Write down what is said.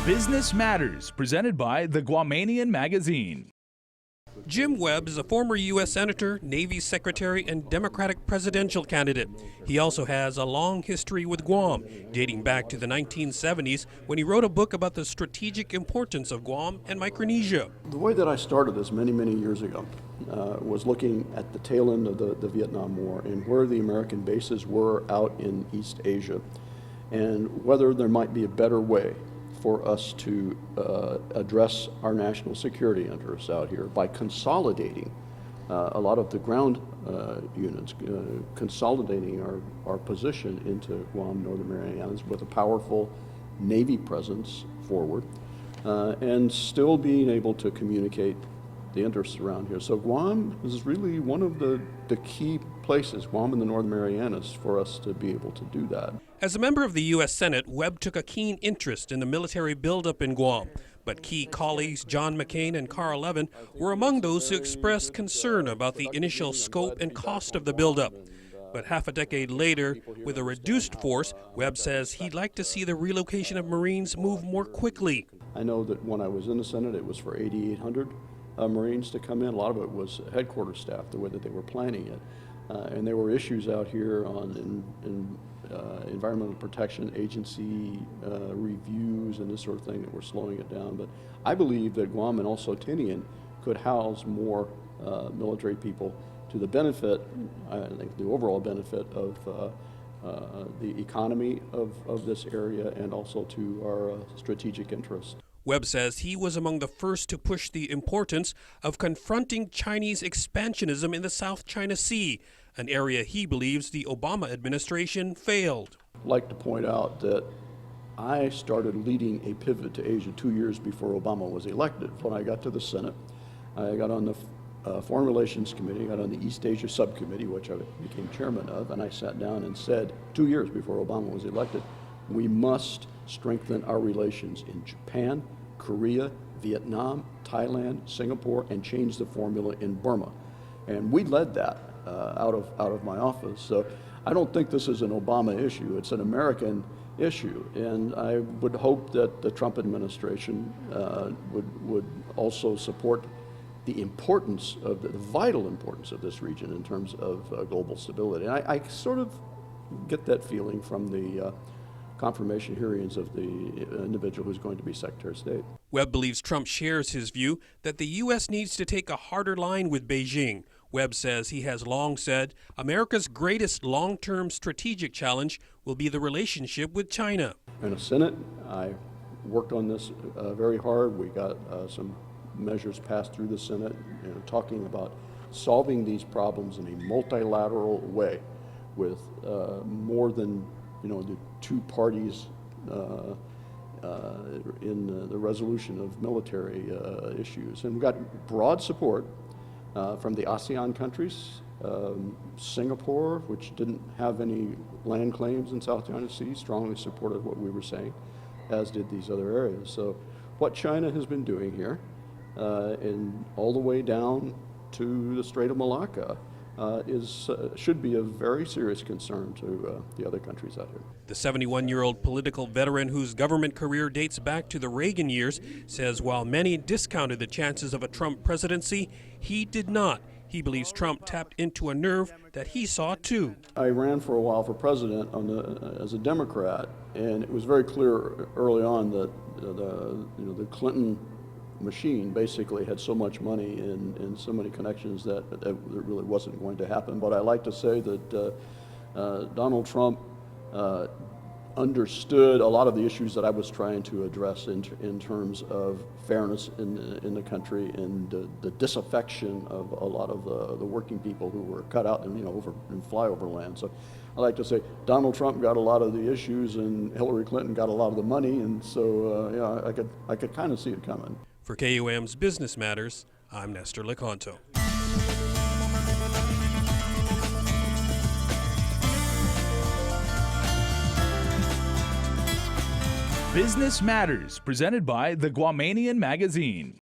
Business Matters, presented by the Guamanian magazine. Jim Webb is a former U.S. Senator, Navy Secretary, and Democratic presidential candidate. He also has a long history with Guam, dating back to the 1970s when he wrote a book about the strategic importance of Guam and Micronesia. The way that I started this many years ago was looking at the tail end of the Vietnam War and where the American bases were out in East Asia, and whether there might be a better way for us to address our national security interests out here by consolidating a lot of the ground units, consolidating our position into Guam, Northern Marianas with a powerful Navy presence forward, and still being able to communicate the interests around here. So Guam is really one of the key places, Guam and the Northern Marianas, for us to be able to do that. As a member of the U.S. Senate, Webb took a keen interest in the military buildup in Guam. But key colleagues John McCain and Carl Levin were among those who expressed concern about the initial scope and cost of the buildup. But half a decade later, with a reduced force, Webb says he'd like to see the relocation of Marines move more quickly. I know that when I was in the Senate, it was for 8,800 Marines to come in. A lot of it was headquarters staff, the way that they were planning it. And there were issues out here on Environmental Protection Agency reviews and this sort of thing that were slowing it down. But I believe that Guam and also Tinian could house more military people to the benefit, I think the overall benefit of the economy of this area and also to our strategic interests. Webb says he was among the first to push the importance of confronting Chinese expansionism in the South China Sea, an area he believes the Obama administration failed. I'd like to point out that I started leading a pivot to Asia 2 years before Obama was elected. When I got to the Senate, I got on the Foreign Relations Committee, got on the East Asia Subcommittee, which I became chairman of, and I sat down and said, 2 years before Obama was elected, we must strengthen our relations in Japan, Korea, Vietnam, Thailand, Singapore, and change the formula in Burma. And we led that out of my office. So I don't think this is an Obama issue. It's an American issue. And I would hope that the Trump administration would also support the importance of the vital importance of this region in terms of global stability. And I sort of get that feeling from the confirmation hearings of the individual who's going to be Secretary of State. Webb believes Trump shares his view that the U.S. needs to take a harder line with Beijing. Webb says he has long said America's greatest long-term strategic challenge will be the relationship with China. In the Senate, I worked on this very hard. We got some measures passed through the Senate, talking about solving these problems in a multilateral way with more than the two parties in the resolution of military issues. And we got broad support from the ASEAN countries, Singapore, which didn't have any land claims in South China Sea, strongly supported what we were saying, as did these other areas. So what China has been doing here, and all the way down to the Strait of Malacca, should be a very serious concern to the other countries out here. The 71-year-old political veteran whose government career dates back to the Reagan years says while many discounted the chances of a Trump presidency, he did not. He believes Trump tapped into a nerve that he saw too. I ran for a while for president as a Democrat, and it was very clear early on that the Clinton machine basically had so much money and so many connections that it really wasn't going to happen. But I like to say that Donald Trump understood a lot of the issues that I was trying to address in terms of fairness in the country and the disaffection of a lot of the working people who were cut out in flyover land. So I like to say Donald Trump got a lot of the issues and Hillary Clinton got a lot of the money, and so I could kind of see it coming. For KUM's Business Matters, I'm Nestor Lecanto. Business Matters, presented by the Guamanian magazine.